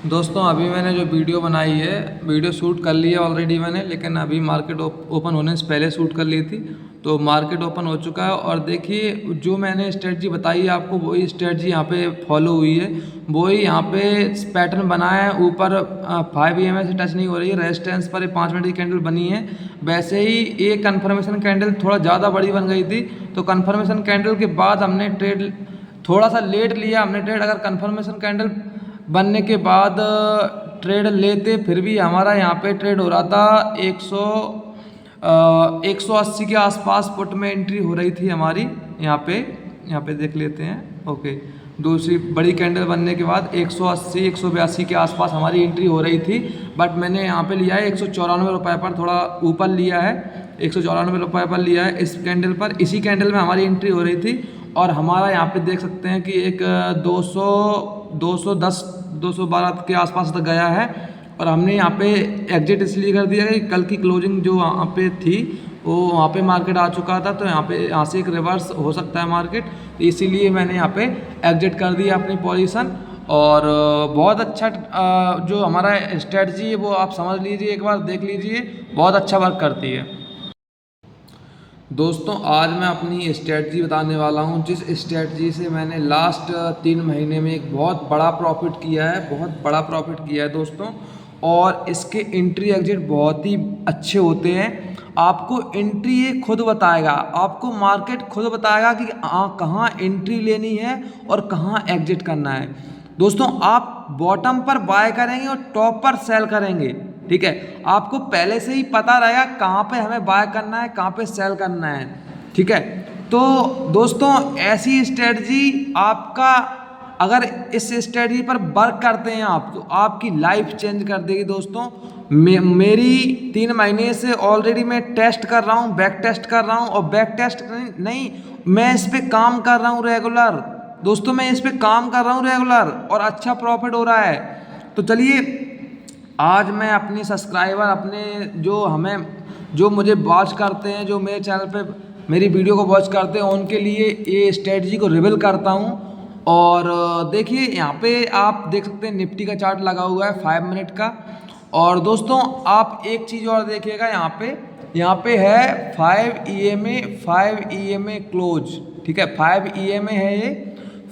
दोस्तों अभी मैंने जो वीडियो बनाई है, वीडियो शूट कर ली है ऑलरेडी मैंने, लेकिन अभी मार्केट ओपन होने से पहले शूट कर ली थी। तो मार्केट ओपन हो चुका है और देखिए जो मैंने स्ट्रेटजी बताई है आपको, वही स्ट्रेटजी यहाँ पे फॉलो हुई है। वही यहाँ पे पैटर्न बनाया है। ऊपर 5 EMA से टच नहीं हो रही है, रेजिस्टेंस पर 5 मिनट की कैंडल बनी है। वैसे ही एक कन्फर्मेशन कैंडल थोड़ा ज़्यादा बड़ी बन गई थी, तो कन्फर्मेशन कैंडल के बाद हमने ट्रेड थोड़ा सा लेट लिया हमने ट्रेड। अगर कन्फर्मेशन कैंडल बनने के बाद ट्रेड लेते, फिर भी हमारा यहाँ पे ट्रेड हो रहा था 180 के आसपास पुट में एंट्री हो रही थी हमारी। यहाँ पे देख लेते हैं। ओके, दूसरी बड़ी कैंडल बनने के बाद 180 182 के आसपास हमारी एंट्री हो रही थी। बट मैंने यहाँ पे लिया है 194 रुपये पर, थोड़ा ऊपर लिया है, 194 रुपये पर लिया है इस कैंडल पर। इसी कैंडल में हमारी एंट्री हो रही थी और हमारा यहाँ पे देख सकते हैं कि एक 210 212 के आसपास तक गया है। और हमने यहाँ पे एग्जिट इसलिए कर दिया कि कल की क्लोजिंग जो वहाँ पे थी वो वहाँ पे मार्केट आ चुका था, तो यहाँ से एक रिवर्स हो सकता है मार्केट, इसीलिए मैंने यहाँ पे एग्जिट कर दिया अपनी पोजीशन। और बहुत अच्छा जो हमारा स्ट्रेटजी है वो आप समझ लीजिए, एक बार देख लीजिए, बहुत अच्छा वर्क करती है। दोस्तों आज मैं अपनी स्ट्रेटजी बताने वाला हूँ, जिस स्ट्रेटजी से मैंने लास्ट 3 महीने में एक बहुत बड़ा प्रॉफिट किया है, बहुत बड़ा प्रॉफिट किया है दोस्तों। और इसके एंट्री एग्जिट बहुत ही अच्छे होते हैं। आपको एंट्री ये खुद बताएगा, आपको मार्केट खुद बताएगा कि कहाँ एंट्री लेनी है और कहाँ एग्जिट करना है। दोस्तों आप बॉटम पर बाय करेंगे और टॉप पर सेल करेंगे, ठीक है। आपको पहले से ही पता रहेगा कहाँ पे हमें बाय करना है, कहाँ पे सेल करना है, ठीक है। तो दोस्तों ऐसी स्ट्रेटजी आपका, अगर इस स्ट्रेटजी पर वर्क करते हैं आप, तो आपकी लाइफ चेंज कर देगी दोस्तों। मेरी 3 महीने से ऑलरेडी मैं टेस्ट कर रहा हूँ, बैक टेस्ट कर रहा हूँ, और बैक टेस्ट नहीं, मैं इस पर काम कर रहा हूँ रेगुलर दोस्तों, मैं इस पर काम कर रहा हूँ रेगुलर और अच्छा प्रॉफिट हो रहा है। तो चलिए आज मैं अपनी सब्सक्राइबर, अपने जो मुझे वॉच करते हैं, जो मेरे चैनल पे मेरी वीडियो को वॉच करते हैं, उनके लिए ये स्ट्रेटजी को रिवील करता हूँ। और देखिए यहाँ पे आप देख सकते हैं निफ्टी का चार्ट लगा हुआ है 5 मिनट का। और दोस्तों आप एक चीज़ और देखिएगा, यहाँ पे है 5 EMA क्लोज, ठीक है। 5 EMA है ये,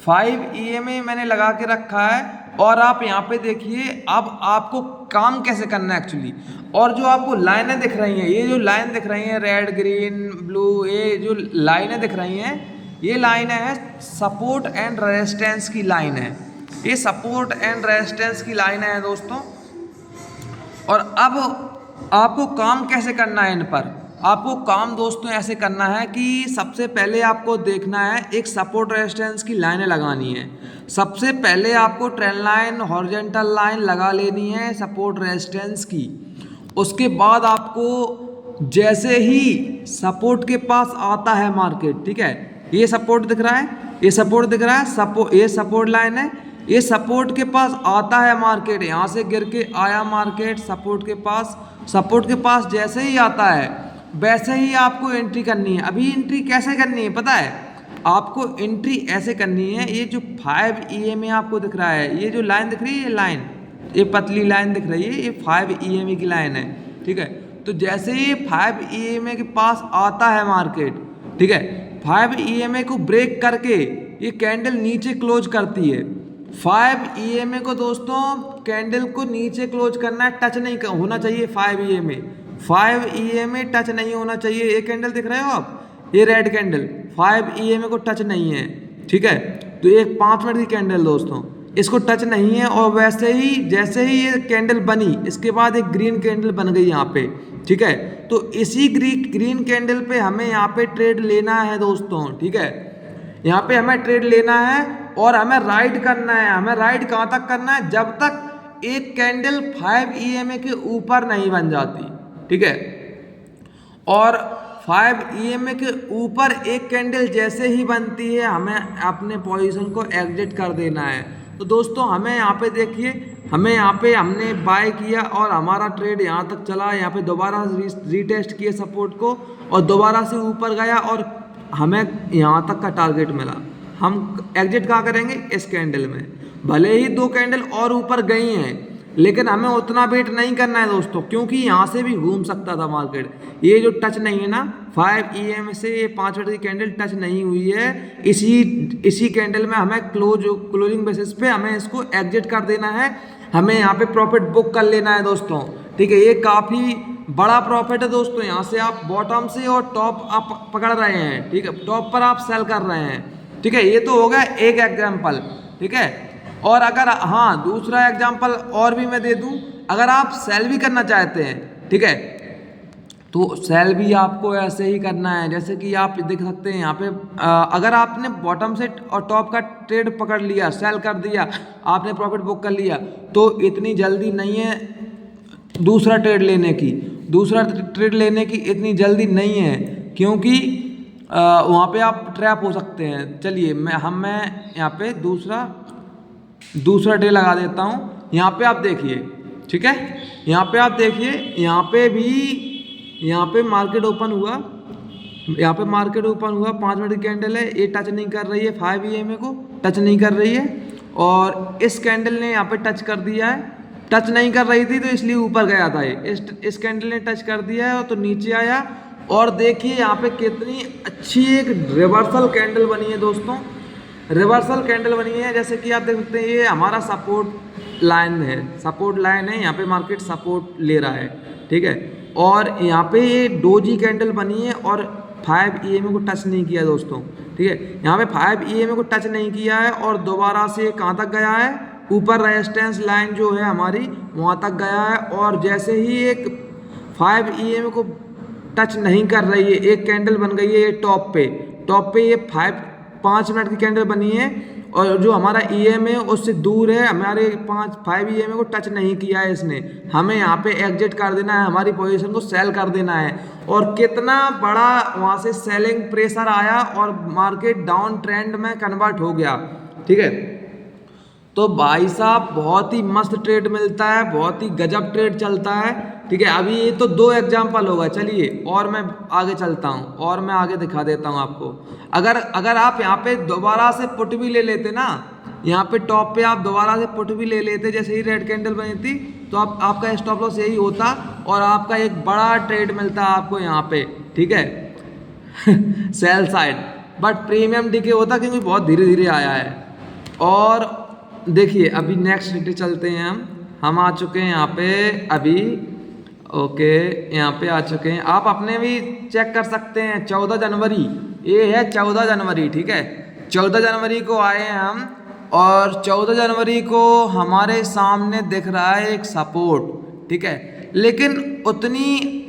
5 EMA मैंने लगा के रखा है। और आप यहाँ पे देखिए अब आपको काम कैसे करना है एक्चुअली। और जो आपको लाइनें दिख रही हैं, ये जो लाइन दिख रही हैं, रेड ग्रीन ब्लू, ये जो लाइनें दिख रही हैं, ये लाइनें हैं सपोर्ट एंड रेजिस्टेंस की लाइन है। ये सपोर्ट एंड रेजिस्टेंस की लाइन है दोस्तों। और अब आपको काम कैसे करना है इन पर? आपको काम दोस्तों ऐसे करना है कि सबसे पहले आपको देखना है, एक सपोर्ट रेजिस्टेंस की लाइनें लगानी है। सबसे पहले आपको ट्रेंड लाइन, हॉरिजॉन्टल लाइन लगा लेनी है सपोर्ट रेजिस्टेंस की। उसके बाद आपको जैसे ही सपोर्ट के पास आता है मार्केट, ठीक है, ये सपोर्ट दिख रहा है, ये सपोर्ट दिख रहा है, ये सपोर्ट लाइन है, ये सपोर्ट के पास आता है मार्केट, यहाँ से गिर के आया मार्केट सपोर्ट के पास जैसे ही आता है वैसे ही आपको एंट्री करनी है। अभी एंट्री कैसे करनी है पता है? आपको एंट्री ऐसे करनी है, ये जो 5 EMA आपको दिख रहा है, ये जो लाइन दिख रही है, ये लाइन, ये पतली लाइन दिख रही है, ये 5 EMA की लाइन है, ठीक है। तो जैसे ही 5 EMA के पास आता है मार्केट, ठीक है, 5 EMA को ब्रेक करके ये कैंडल नीचे क्लोज करती है। 5 EMA को दोस्तों कैंडल को नीचे क्लोज करना है, टच नहीं होना चाहिए 5 EMA टच नहीं होना चाहिए। ये कैंडल दिख रहे हो आप, ये रेड कैंडल 5 EMA को टच नहीं है, ठीक है। तो एक 5 मिनट की कैंडल दोस्तों, इसको टच नहीं है। और वैसे ही जैसे ही ये कैंडल बनी, इसके बाद एक ग्रीन कैंडल बन गई यहाँ पे, ठीक है। तो इसी ग्रीन कैंडल पे हमें यहाँ पे ट्रेड लेना है दोस्तों, ठीक है। यहाँ पे हमें ट्रेड लेना है और हमें राइड करना है। हमें राइड कहाँ तक करना है? जब तक एक कैंडल 5 EMA के ऊपर नहीं बन जाती, ठीक है। और 5 EMA के ऊपर एक कैंडल जैसे ही बनती है, हमें अपने पोजीशन को एग्जिट कर देना है। तो दोस्तों हमें यहाँ पे देखिए, हमें यहाँ पे हमने बाय किया और हमारा ट्रेड यहाँ तक चला, यहाँ पे दोबारा रीटेस्ट किए सपोर्ट को और दोबारा से ऊपर गया और हमें यहाँ तक का टारगेट मिला। हम एग्जिट कहाँ करेंगे? इस कैंडल में। भले ही 2 कैंडल और ऊपर गई हैं, लेकिन हमें उतना वेट नहीं करना है दोस्तों, क्योंकि यहाँ से भी घूम सकता था मार्केट। ये जो टच नहीं है ना 5 EM से ये 5 मिनट की कैंडल टच नहीं हुई है, इसी कैंडल में हमें क्लोजिंग बेसिस पे हमें इसको एग्जिट कर देना है, हमें यहाँ पे प्रॉफिट बुक कर लेना है दोस्तों। ठीक है, ये काफ़ी बड़ा प्रॉफिट है दोस्तों। यहाँ से आप बॉटम से और टॉप आप पकड़ रहे हैं, ठीक है, टॉप पर आप सेल कर रहे हैं। ठीक है, ये तो हो गया एक एग्जाम्पल। ठीक है, और अगर हाँ दूसरा एग्जाम्पल और भी मैं दे दूं, अगर आप सेल भी करना चाहते हैं, ठीक है, तो सेल भी आपको ऐसे ही करना है। जैसे कि आप देख सकते हैं यहाँ पे अगर आपने बॉटम से और टॉप का ट्रेड पकड़ लिया, सेल कर दिया, आपने प्रॉफिट बुक कर लिया, तो इतनी जल्दी नहीं है दूसरा ट्रेड लेने की। दूसरा ट्रेड लेने की इतनी जल्दी नहीं है, क्योंकि वहाँ पे आप ट्रैप हो सकते हैं। चलिए मैं यहाँ पे दूसरा डे लगा देता हूँ। यहाँ पे आप देखिए, ठीक है, यहाँ पे आप देखिए, यहाँ पे मार्केट ओपन हुआ, यहाँ पे मार्केट ओपन हुआ, 5 मिनट की कैंडल है, ये टच नहीं कर रही है 5 EMA को, टच नहीं कर रही है, और इस कैंडल ने यहाँ पे टच कर दिया है। टच नहीं कर रही थी तो इसलिए ऊपर गया था ये, इस कैंडल ने टच कर दिया है तो नीचे आया। और देखिए यहाँ पे कितनी अच्छी एक रिवर्सल कैंडल बनी है दोस्तों, रिवर्सल कैंडल बनी है। जैसे कि आप देख सकते हैं ये हमारा सपोर्ट लाइन है, सपोर्ट लाइन है, यहाँ पे मार्केट सपोर्ट ले रहा है। ठीक है, और यहाँ पे ये डोजी कैंडल बनी है और 5 EMA को टच नहीं किया दोस्तों। ठीक है, यहाँ पे 5 EMA को टच नहीं किया है और दोबारा से कहाँ तक गया है, ऊपर रेजिस्टेंस लाइन जो है हमारी वहाँ तक गया है। और जैसे ही एक 5 EMA को टच नहीं कर रही है, एक कैंडल बन गई है ये टॉप पे ये 5 मिनट की कैंडल बनी है, और जो हमारा EMA है उससे दूर है, हमारे 5 EMA को टच नहीं किया है इसने। हमें यहाँ पे एग्जिट कर देना है, हमारी पोजीशन को सेल कर देना है। और कितना बड़ा वहाँ से सेलिंग प्रेशर आया और मार्केट डाउन ट्रेंड में कन्वर्ट हो गया। ठीक है, तो भाई साहब बहुत ही मस्त ट्रेड मिलता है, बहुत ही गजब ट्रेड चलता है। ठीक है, अभी ये तो 2 एग्जाम्पल होगा। चलिए और मैं आगे चलता हूँ और मैं आगे दिखा देता हूँ आपको। अगर आप यहाँ पे दोबारा से पुट भी ले लेते ना, यहाँ पे टॉप पे आप दोबारा से पुट भी ले लेते, जैसे ही रेड कैंडल बनी थी, तो आपका स्टॉप लॉस यही होता और आपका एक बड़ा ट्रेड मिलता आपको यहाँ पे। ठीक है sell side, but premium DK होता क्योंकि बहुत धीरे धीरे आया है। और देखिए अभी नेक्स्ट डे चलते हैं हम आ चुके हैं यहाँ पे अभी। ओके, यहाँ पे आ चुके हैं, आप अपने भी चेक कर सकते हैं। 14 जनवरी, ये है 14 जनवरी। ठीक है, 14 जनवरी को आए हैं हम, और 14 जनवरी को हमारे सामने दिख रहा है एक सपोर्ट। ठीक है, लेकिन उतनी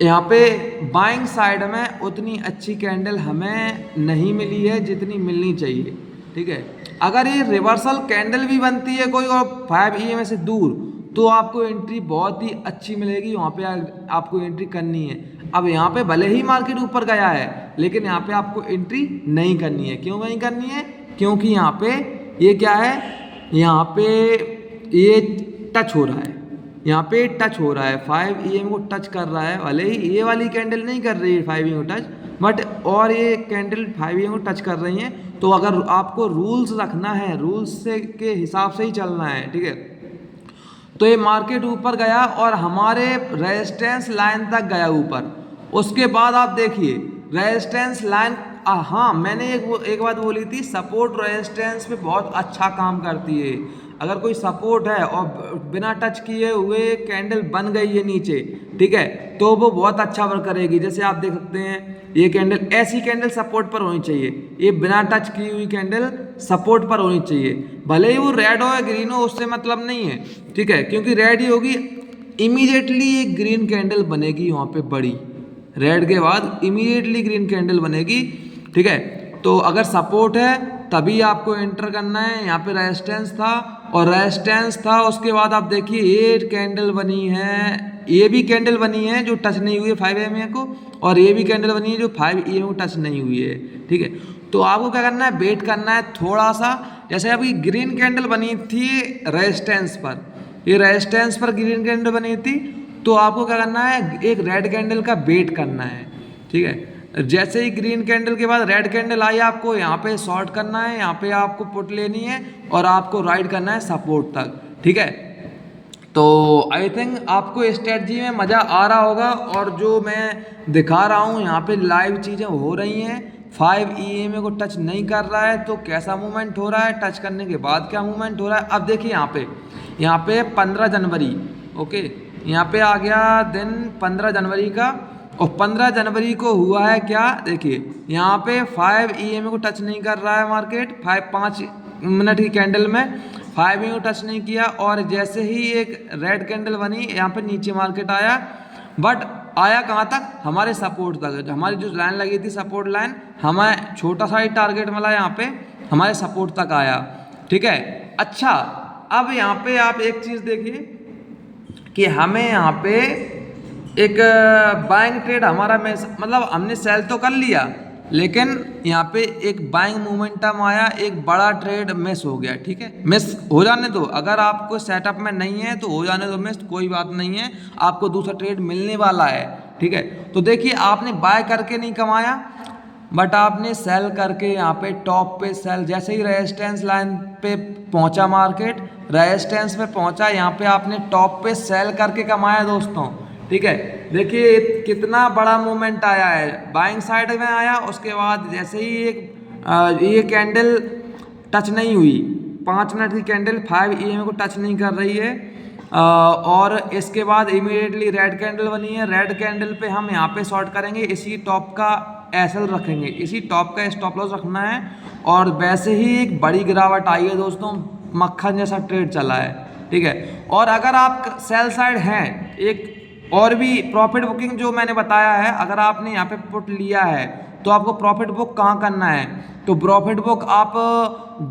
यहाँ पे बाइंग साइड में उतनी अच्छी कैंडल हमें नहीं मिली है जितनी मिलनी चाहिए। ठीक है, अगर ये रिवर्सल कैंडल भी बनती है कोई और 5 EMA से दूर, तो आपको एंट्री बहुत ही अच्छी मिलेगी, वहाँ पे आपको एंट्री करनी है। अब यहाँ पे भले ही मार्केट ऊपर गया है, लेकिन यहाँ पे आपको एंट्री नहीं करनी है। क्यों नहीं करनी है? क्योंकि यहाँ पे ये क्या है, यहाँ पे ये टच हो रहा है, यहाँ पे टच हो रहा है, 5 EMA को टच कर रहा है। भले ही ये वाली कैंडल नहीं कर रही है 5 EMA को टच, बट और ये कैंडल 5 EMA को टच कर रही हैं। तो अगर आपको रूल्स रखना है, रूल्स से के हिसाब से ही चलना है। ठीक है, तो ये मार्केट ऊपर गया और हमारे रेजिस्टेंस लाइन तक गया ऊपर। उसके बाद आप देखिए रेजिस्टेंस लाइन, हाँ मैंने एक बात बोली थी, सपोर्ट रेजिस्टेंस पे बहुत अच्छा काम करती है। अगर कोई सपोर्ट है और बिना टच किए हुए कैंडल बन गई है नीचे, ठीक है, तो वो बहुत अच्छा वर्क करेगी। जैसे आप देख सकते हैं ये कैंडल, ऐसी कैंडल सपोर्ट पर होनी चाहिए, ये बिना टच की हुई कैंडल सपोर्ट पर होनी चाहिए। भले ही वो रेड हो या ग्रीन हो, उससे मतलब नहीं है। ठीक है, क्योंकि रेड ही होगी, इमीडिएटली एक ग्रीन कैंडल बनेगी वहाँ पे बड़ी, रेड के बाद इमीडिएटली ग्रीन कैंडल बनेगी। ठीक है, तो अगर सपोर्ट है तभी आपको एंटर करना है। यहाँ पे रेजिस्टेंस था और रेजिस्टेंस था, उसके बाद आप देखिए ये कैंडल बनी है, ये भी कैंडल बनी है जो टच नहीं हुई है 5 EMA को, और ये भी कैंडल बनी है जो 5 EMA को टच नहीं हुई है। ठीक है, तो आपको क्या करना है, वेट करना है थोड़ा सा। जैसे अभी ग्रीन कैंडल बनी थी रेजिस्टेंस पर, ये रेजिस्टेंस पर ग्रीन कैंडल बनी थी, तो आपको क्या करना है, एक रेड कैंडल का वेट करना है। ठीक है, जैसे ही ग्रीन कैंडल के बाद रेड कैंडल आई, आपको यहाँ पे शॉर्ट करना है, यहाँ पे आपको पुट लेनी है और आपको राइड करना है सपोर्ट तक, ठीक है। तो आई थिंक आपको स्ट्रेटजी में मज़ा आ रहा होगा, और जो मैं दिखा रहा हूँ यहाँ पे लाइव चीज़ें हो रही हैं। 5 EMA को टच नहीं कर रहा है तो कैसा मूवमेंट हो रहा है, टच करने के बाद क्या मूवमेंट हो रहा है। अब देखिए यहाँ पे 15 जनवरी, ओके, यहाँ पे आ गया दिन 15 जनवरी का, और 15 जनवरी को हुआ है क्या, देखिए यहाँ पे 5 EMA को टच नहीं कर रहा है मार्केट, 5 मिनट की कैंडल में 5 EMA को टच नहीं किया, और जैसे ही एक रेड कैंडल बनी यहाँ पे नीचे मार्केट आया, बट आया कहाँ तक, हमारे सपोर्ट तक। हमारी जो लाइन लगी थी सपोर्ट लाइन, हमें छोटा सा ही टारगेट मिला, यहाँ पे हमारे सपोर्ट तक आया, ठीक है। अच्छा, अब यहाँ पे आप एक चीज़ देखिए कि हमें यहाँ पे एक बाइंग ट्रेड हमारा मतलब हमने सेल तो कर लिया, लेकिन यहाँ पे एक बाइंग मोमेंटम आया, एक बड़ा ट्रेड मिस हो गया, ठीक है। मिस हो जाने दो, अगर आपको सेटअप में नहीं है तो हो जाने दो मिस, कोई बात नहीं है, आपको दूसरा ट्रेड मिलने वाला है, ठीक है। तो देखिए आपने बाय करके नहीं कमाया, बट आपने सेल करके यहाँ पे टॉप पे सेल, जैसे ही रेजिस्टेंस लाइन पे पहुंचा मार्केट, रेजिस्टेंस पे पहुंचा, यहाँ पे आपने टॉप पे सेल करके कमाया दोस्तों, ठीक है। देखिए कितना बड़ा मूवमेंट आया है, बाइंग साइड में आया, उसके बाद जैसे ही ये कैंडल टच नहीं हुई, 5 मिनट की कैंडल 5 EMA को टच नहीं कर रही है, और इसके बाद इमीडिएटली रेड कैंडल बनी है। रेड कैंडल पे हम यहाँ पे शॉर्ट करेंगे, इसी टॉप का SL रखेंगे, इसी टॉप का स्टॉप लॉस रखना है, और वैसे ही एक बड़ी गिरावट आई है दोस्तों, मक्खन जैसा ट्रेड चला है, ठीक है। और अगर आप सेल साइड हैं, एक और भी प्रॉफिट बुकिंग जो मैंने बताया है, अगर आपने यहाँ पे पुट लिया है तो आपको प्रॉफिट बुक कहाँ करना है, तो प्रॉफिट बुक आप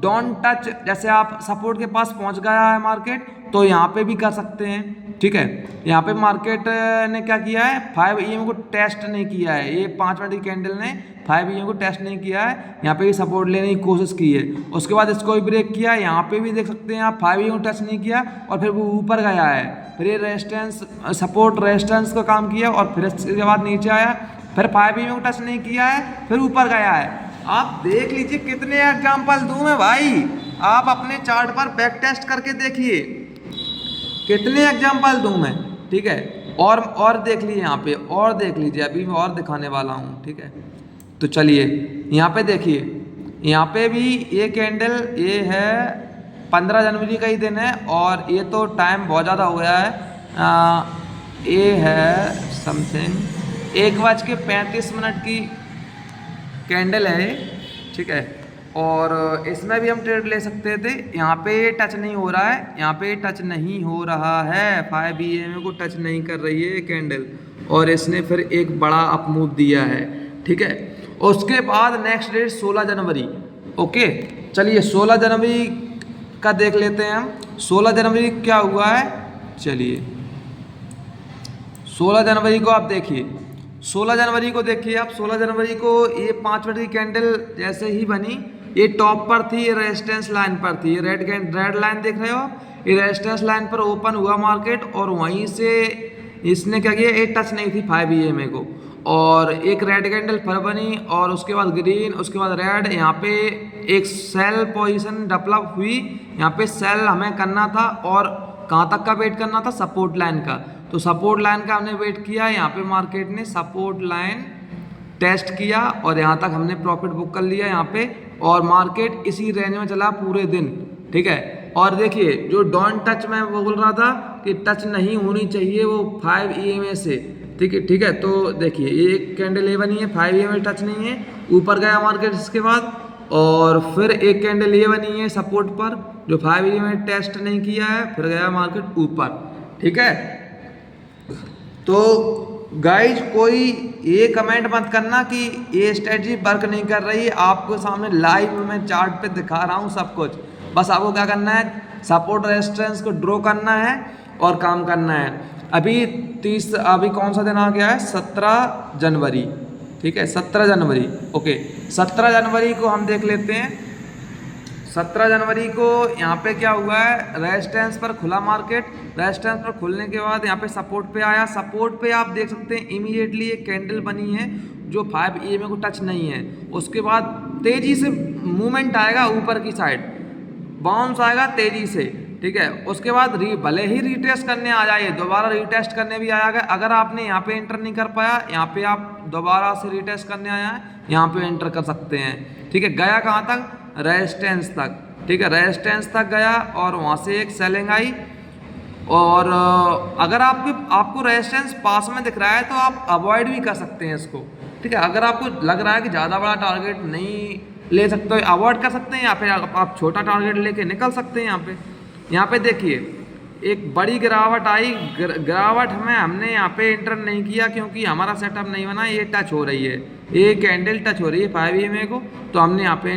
डोंट टच, जैसे आप सपोर्ट के पास पहुँच गया है मार्केट तो यहाँ पे भी कर सकते हैं, ठीक है। यहाँ पे मार्केट ने क्या किया है, 5 EMA को टेस्ट नहीं किया है, ये 5 मिनट की कैंडल ने 5 EMA को टेस्ट नहीं किया है, यहाँ पे भी सपोर्ट लेने की कोशिश की है, उसके बाद इसको भी ब्रेक किया, यहाँ पे भी देख सकते हैं आप 5 EMA को टच नहीं किया, और फिर वो ऊपर गया है, फिर ये रेजिस्टेंस सपोर्ट रेजिस्टेंस का काम किया, और फिर इसके बाद नीचे आया, फिर 5 EMA को टच नहीं किया है, फिर ऊपर गया है। आप देख लीजिए कितने एग्जाम्पल दूं मैं भाई, आप अपने चार्ट पर बैक टेस्ट करके देखिए कितने एग्जाम्पल दूं मैं, ठीक है। और देख लीजिए यहाँ पे, और देख लीजिए, अभी मैं और दिखाने वाला हूँ, ठीक है। तो चलिए यहाँ पे देखिए, यहाँ पे भी ये कैंडल, ये है 15 जनवरी का ही दिन है, और ये तो टाइम बहुत ज़्यादा हो गया है, ये है समथिंग 1:35 की कैंडल है, ठीक है। और इसमें भी हम ट्रेड ले सकते थे, यहाँ पे टच नहीं हो रहा है, यहाँ पे टच नहीं हो रहा है, 5 EMA को टच नहीं कर रही है कैंडल, और इसने फिर एक बड़ा अप मूव दिया है, ठीक है। उसके बाद नेक्स्ट डेट 16 जनवरी, ओके। चलिए 16 जनवरी का देख लेते हैं हम, 16 जनवरी क्या हुआ है, चलिए 16 जनवरी को आप देखिए, 16 जनवरी को देखिए आप, 16 जनवरी को ये 5 मिनट की कैंडल जैसे ही बनी, ये टॉप पर थी, ये रेजिस्टेंस लाइन पर थी, ये रेड लाइन देख रहे हो, ये रेजिस्टेंस लाइन पर ओपन हुआ मार्केट, और वहीं से इसने क्या किया, ये टच नहीं थी 5 EMA को, और एक रेड कैंडल फिर बनी, और उसके बाद ग्रीन, उसके बाद रेड, यहाँ पे एक सेल पोजीशन डेवलप हुई, यहाँ पे सेल हमें करना था, और कहाँ तक का वेट करना था, सपोर्ट लाइन का, तो सपोर्ट लाइन का हमने वेट किया, यहाँ पे मार्केट ने सपोर्ट लाइन टेस्ट किया, और यहाँ तक हमने प्रॉफिट बुक कर लिया यहाँ पे, और मार्केट इसी रेंज में चला पूरे दिन, ठीक है। और देखिए जो डोंट टच मैं बोल रहा था कि टच नहीं होनी चाहिए वो 5 EMA से, ठीक है। तो देखिए ये एक कैंडल ये बनी है, 5 EMA टच नहीं है, ऊपर गया मार्केट इसके बाद, और फिर एक कैंडल ये बनी है सपोर्ट पर जो 5 EMA टेस्ट नहीं किया है, फिर गया मार्केट ऊपर, ठीक है। तो गाइज कोई ये कमेंट मत करना कि ये स्ट्रेटजी वर्क नहीं कर रही है, आपको सामने लाइव में चार्ट पे दिखा रहा हूँ सब कुछ, बस आपको क्या करना है, सपोर्ट रेजिस्टेंस को ड्रॉ करना है और काम करना है। अभी कौन सा दिन आ गया है, 17 जनवरी, ठीक है, 17 जनवरी, ओके। 17 जनवरी को हम देख लेते हैं, 17 जनवरी को यहाँ पे क्या हुआ है, रेजिस्टेंस पर खुला मार्केट, रेजिस्टेंस पर खुलने के बाद यहाँ पे सपोर्ट पे आया, सपोर्ट पे आप देख सकते हैं इमीडिएटली एक कैंडल बनी है, जो 5 EMA को टच नहीं है, उसके बाद तेज़ी से मूवमेंट आएगा ऊपर की साइड, बाउंस आएगा तेज़ी से, ठीक है। उसके बाद भले ही रीटेस्ट करने आ जाइए, दोबारा रीटेस्ट करने भी आएगा। अगर आपने यहाँ पे एंटर नहीं कर पाया, यहाँ पे आप दोबारा से रीटेस्ट करने आया है, यहाँ पे एंटर कर सकते हैं, ठीक है। गया कहाँ तक? रेजिस्टेंस तक, ठीक है, रेजिस्टेंस तक गया और वहाँ से एक सेलिंग आई। और अगर आपको रेजिस्टेंस पास में दिख रहा है तो आप अवॉइड भी कर सकते हैं इसको, ठीक है। अगर आपको लग रहा है कि ज़्यादा बड़ा टारगेट नहीं ले सकते हो, अवॉइड कर सकते हैं, या फिर आप छोटा टारगेट लेके निकल सकते हैं। यहाँ पे देखिए एक बड़ी गिरावट आई, गिरावट हमने यहाँ पे एंटर नहीं किया क्योंकि हमारा सेटअप नहीं बना। ये टच हो रही है, ये कैंडल टच हो रही है 5 EMA को, तो हमने यहाँ पे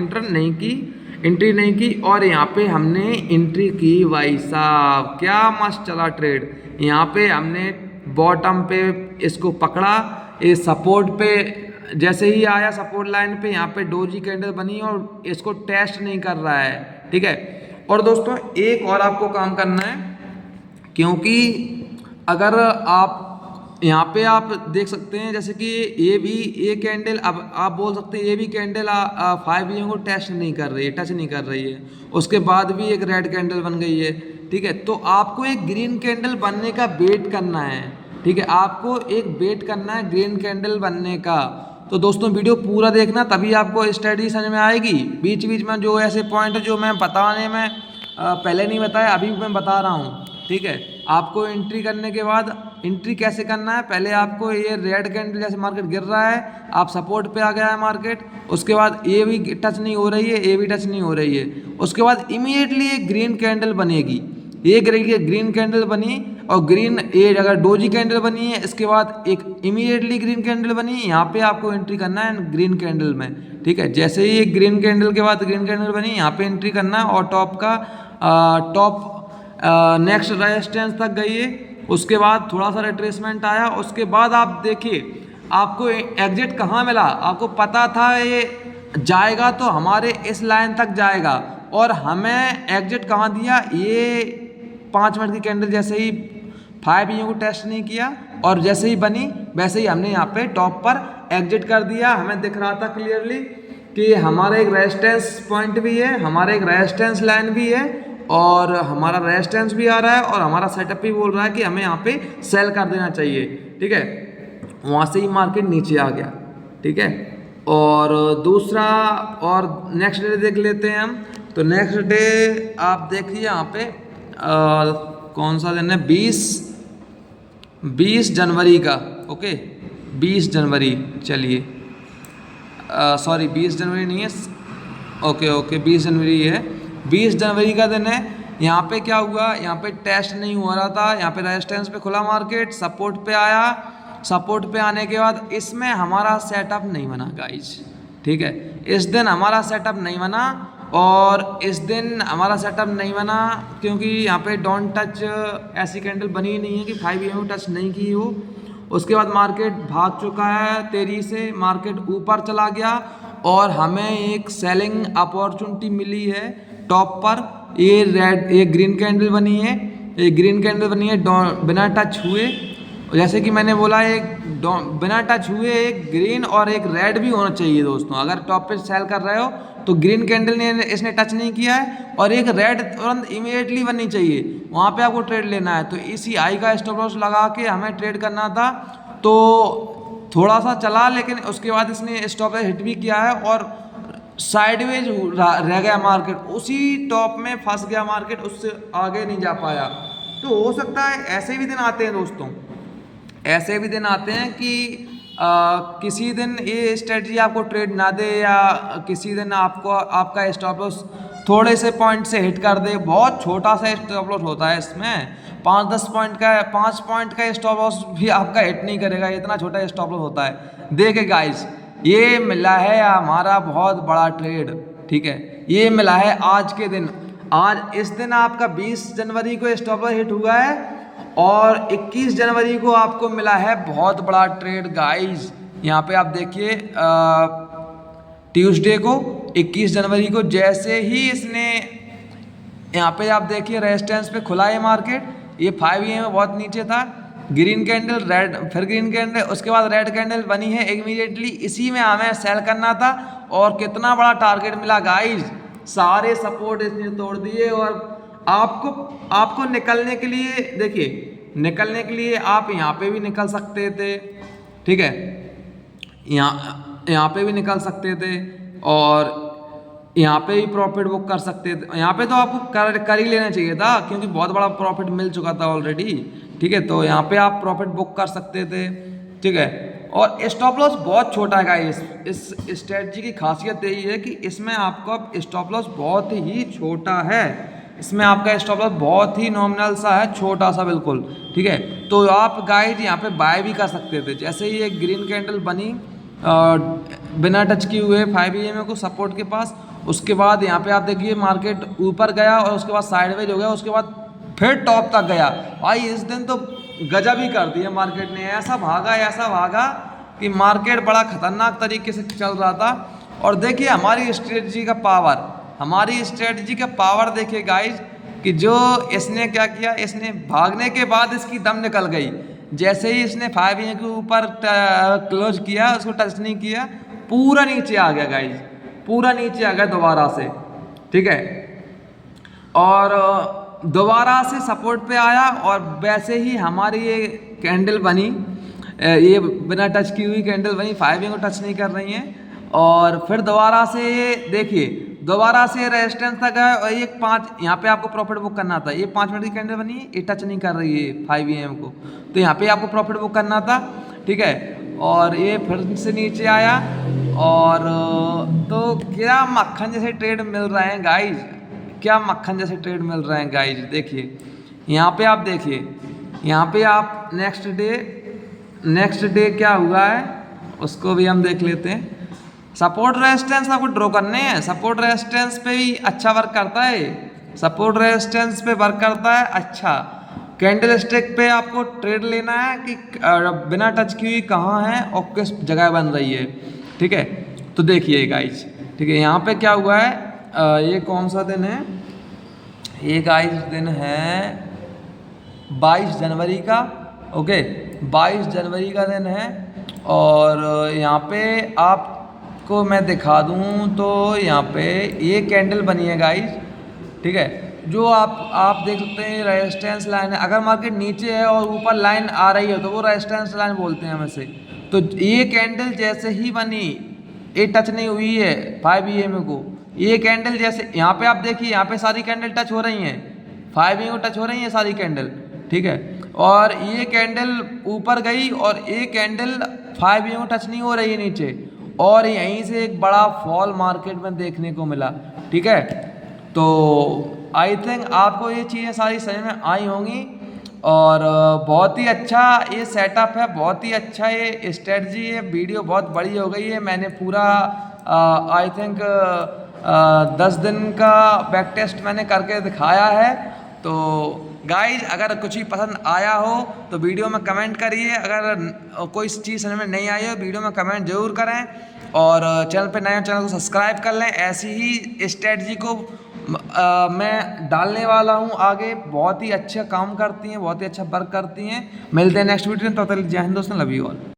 एंट्री नहीं की और यहाँ पे हमने एंट्री की। भाई साहब क्या मस्त चला ट्रेड। यहाँ पे हमने बॉटम पे इसको पकड़ा, ये सपोर्ट पे जैसे ही आया, सपोर्ट लाइन पे यहाँ पे डोजी कैंडल बनी और इसको टेस्ट नहीं कर रहा है, ठीक है। और दोस्तों एक और आपको काम करना है, क्योंकि अगर आप यहाँ पे आप देख सकते हैं जैसे कि ये कैंडल, अब आप बोल सकते हैं ये भी कैंडल 5 EMA को टच नहीं कर रही है, उसके बाद भी एक रेड कैंडल बन गई है, ठीक है। तो आपको एक ग्रीन कैंडल बनने का वेट करना है, ठीक है, आपको एक वेट करना है ग्रीन कैंडल बनने का। तो दोस्तों वीडियो पूरा देखना, तभी आपको स्ट्रेटजी समझ में आएगी। बीच बीच में जो ऐसे पॉइंट जो मैं बताने में पहले नहीं बताया, अभी मैं बता रहा हूँ, ठीक है। आपको एंट्री करने के बाद एंट्री कैसे करना है, पहले आपको ये रेड कैंडल जैसे मार्केट गिर रहा है, आप सपोर्ट पे आ गया है मार्केट, उसके बाद ये भी टच नहीं हो रही है, ये भी टच नहीं हो रही है, उसके बाद इमीडिएटली एक ग्रीन कैंडल बनेगी। ये ग्रीन कैंडल बनी और ग्रीन ये अगर डोजी कैंडल बनी है, इसके बाद एक इमीडिएटली ग्रीन कैंडल बनी, यहाँ पे आपको एंट्री करना है ग्रीन कैंडल में, ठीक है। जैसे ही एक ग्रीन कैंडल के बाद ग्रीन कैंडल बनी, यहाँ पे एंट्री करना है और टॉप नेक्स्ट रेजिस्टेंस तक गई है, उसके बाद थोड़ा सा रिट्रेसमेंट आया, उसके बाद आप देखिए आपको एग्जिट कहाँ मिला। आपको पता था ये जाएगा तो हमारे इस लाइन तक जाएगा, और हमें एग्जिट कहाँ दिया, ये 5 मिनट की कैंडल जैसे ही 5 EMA को टेस्ट नहीं किया और जैसे ही बनी वैसे ही हमने यहाँ पे टॉप पर एग्जिट कर दिया। हमें दिख रहा था क्लियरली कि हमारा एक रेजिस्टेंस पॉइंट भी है, हमारा एक रेजिस्टेंस लाइन भी है, और हमारा रेजिस्टेंस भी आ रहा है, और हमारा सेटअप भी बोल रहा है कि हमें यहाँ पे सेल कर देना चाहिए, ठीक है। वहाँ से ही मार्केट नीचे आ गया, ठीक है। और दूसरा और नेक्स्ट डे देख लेते हैं हम। तो नेक्स्ट डे आप देखिए यहाँ पे कौन सा दिन है, 20 जनवरी का, ओके 20 जनवरी, चलिए सॉरी 20 जनवरी नहीं है, ओके 20 जनवरी है, 20 जनवरी का दिन है। यहाँ पे क्या हुआ, यहाँ पे टेस्ट नहीं हो रहा था, यहाँ पे रेजिस्टेंस पे खुला मार्केट, सपोर्ट पे आया, सपोर्ट पे आने के बाद इसमें हमारा सेटअप नहीं बना गाइज, ठीक है। इस दिन हमारा सेटअप नहीं बना, और इस दिन हमारा सेटअप नहीं बना क्योंकि यहाँ पे डोंट टच ऐसी कैंडल बनी ही नहीं है कि 5 EMA टच नहीं की हो। उसके बाद मार्केट भाग चुका है तेजी से, मार्केट ऊपर चला गया और हमें एक सेलिंग अपॉर्चुनिटी मिली है टॉप पर। ये ग्रीन कैंडल बनी है, ये ग्रीन कैंडल बनी है बिना टच हुए, जैसे कि मैंने बोला एक बिना टच हुए एक ग्रीन और एक रेड भी होना चाहिए दोस्तों। अगर टॉप पे सेल कर रहे हो तो ग्रीन कैंडल ने इसने टच नहीं किया है, और एक रेड तुरंत इमीडिएटली बननी चाहिए, वहाँ पे आपको ट्रेड लेना है। तो इसी आई का स्टॉप लॉस लगा के हमें ट्रेड करना था, तो थोड़ा सा चला, लेकिन उसके बाद इसने स्टॉप हिट भी किया है और साइडवेज रह गया मार्केट, उसी टॉप में फंस गया मार्केट, उससे आगे नहीं जा पाया। तो हो सकता है ऐसे भी दिन आते हैं दोस्तों, ऐसे भी दिन आते हैं कि किसी दिन ये स्ट्रेटजी आपको ट्रेड ना दे, या किसी दिन आपका स्टॉप लॉस थोड़े से पॉइंट से हिट कर दे। बहुत छोटा सा स्टॉप लॉस होता है इसमें, 5 पॉइंट का स्टॉप लॉस भी आपका हिट नहीं करेगा, इतना छोटा स्टॉप लॉस होता है। देखिए गाइस, ये मिला है हमारा बहुत बड़ा ट्रेड, ठीक है, ये मिला है आज के दिन। आज इस दिन आपका 20 जनवरी को स्टॉप लॉस हिट हुआ है, और 21 जनवरी को आपको मिला है बहुत बड़ा ट्रेड गाइस। यहाँ पे आप देखिए ट्यूसडे को 21 जनवरी को जैसे ही इसने, यहाँ पे आप देखिए रेजिस्टेंस पे खुला है मार्केट, ये 5 EMA बहुत नीचे था, ग्रीन कैंडल, रेड, फिर ग्रीन कैंडल, उसके बाद रेड कैंडल बनी है इमीडिएटली, इसी में हमें सेल करना था और कितना बड़ा टारगेट मिला गाइज, सारे सपोर्ट इसने तोड़ दिए। और आपको निकलने के लिए, देखिए निकलने के लिए आप यहाँ पे भी निकल सकते थे, ठीक है, यहाँ पे भी निकल सकते थे और यहाँ पे ही प्रॉफिट बुक कर सकते थे। यहाँ पे तो आपको कर ही लेना चाहिए था क्योंकि बहुत बड़ा प्रॉफिट मिल चुका था ऑलरेडी, ठीक है, तो यहाँ पे आप प्रॉफिट बुक कर सकते थे, ठीक है। और स्टॉप लॉस बहुत छोटा है गाइस, इस स्ट्रेटजी की खासियत यही है कि इसमें आपका स्टॉप लॉस बहुत ही छोटा है, इसमें आपका स्टॉप लॉस बहुत ही नॉमिनल सा है, छोटा सा बिल्कुल, ठीक है। तो आप गाइस यहाँ पे बाय भी कर सकते थे, जैसे ही एक ग्रीन कैंडल बनी बिना टच किए हुए 5 EMA को सपोर्ट के पास, उसके बाद यहाँ पे आप देखिए मार्केट ऊपर गया और उसके बाद साइडवेज हो गया, उसके बाद फिर टॉप तक गया। भाई इस दिन तो गजब ही कर दिया मार्केट ने, ऐसा भागा कि मार्केट बड़ा खतरनाक तरीके से चल रहा था। और देखिए हमारी स्ट्रेटजी का पावर देखिए गाइज कि जो इसने क्या किया, इसने भागने के बाद इसकी दम निकल गई, जैसे ही इसने 5 EMA के ऊपर क्लोज किया, उसको टच नहीं किया, पूरा नीचे आ गया गाइज, पूरा नीचे आ गया दोबारा से, ठीक है। और दोबारा से सपोर्ट पे आया और वैसे ही हमारी ये कैंडल बनी, ये बिना टच की हुई कैंडल बनी, 5 EMA को टच नहीं कर रही है। और फिर दोबारा से देखिए, दोबारा से रेजिस्टेंस तक है और ये 5, यहाँ पे आपको प्रॉफिट बुक करना था, ये 5 मिनट की कैंडल बनी है, ये टच नहीं कर रही है 5 EMA को, तो यहाँ पे आपको प्रॉफिट बुक करना था, ठीक है। और ये फिर से नीचे आया और तो क्या मक्खन जैसे ट्रेड मिल रहे हैं गाइज, क्या मक्खन जैसे ट्रेड मिल रहे हैं गाइज। देखिए यहाँ पे आप देखिए, यहाँ पे आप नेक्स्ट डे क्या हुआ है उसको भी हम देख लेते हैं। सपोर्ट रेजिस्टेंस आपको ड्रॉ करने हैं, सपोर्ट रेजिस्टेंस पे भी अच्छा वर्क करता है, सपोर्ट रेजिस्टेंस पे वर्क करता है अच्छा। कैंडल स्टिक पे आपको ट्रेड लेना है कि बिना टच की हुई कहाँ है और किस जगह बन रही है, ठीक है। तो देखिए गाइज, ठीक है, यहाँ पे क्या हुआ है, ये कौन सा दिन है, ये गाइज दिन है 22 जनवरी का, ओके 22 जनवरी का दिन है। और यहाँ पे आपको मैं दिखा दूँ तो यहाँ पे ये कैंडल बनी है गाइज, ठीक है, जो आप देख सकते हैं रेजिस्टेंस लाइन है। अगर मार्केट नीचे है और ऊपर लाइन आ रही है तो वो रेजिस्टेंस लाइन बोलते हैं वैसे। तो ये कैंडल जैसे ही बनी, ये टच नहीं हुई है 5 EMA को, ये कैंडल जैसे यहाँ पे आप देखिए, यहाँ पे सारी कैंडल टच हो रही हैं, 5 EMA को टच हो रही हैं सारी कैंडल, ठीक है। और ये कैंडल ऊपर गई और ये कैंडल 5 EMA को टच नहीं हो रही है नीचे, और यहीं से एक बड़ा फॉल मार्केट में देखने को मिला, ठीक है। तो आई थिंक आपको ये चीज़ें सारी समझ में आई होंगी और बहुत ही अच्छा ये सेटअप है, बहुत ही अच्छा ये स्ट्रेटजी है। वीडियो बहुत बड़ी हो गई है, मैंने पूरा आई थिंक 10 दिन का बैक टेस्ट मैंने करके दिखाया है। तो गाइज अगर कुछ भी पसंद आया हो तो वीडियो में कमेंट करिए, अगर कोई चीज़ समझ में नहीं आई हो वीडियो में कमेंट जरूर करें, और चैनल पे नए चैनल को सब्सक्राइब कर लें। ऐसी ही स्ट्रेटजी को मैं डालने वाला हूँ आगे, बहुत ही अच्छा काम करती हैं, बहुत ही अच्छा वर्क करती हैं। मिलते हैं नेक्स्ट वीडियो में, तब तक जय हिंद दोस्तों, लव यू ऑल।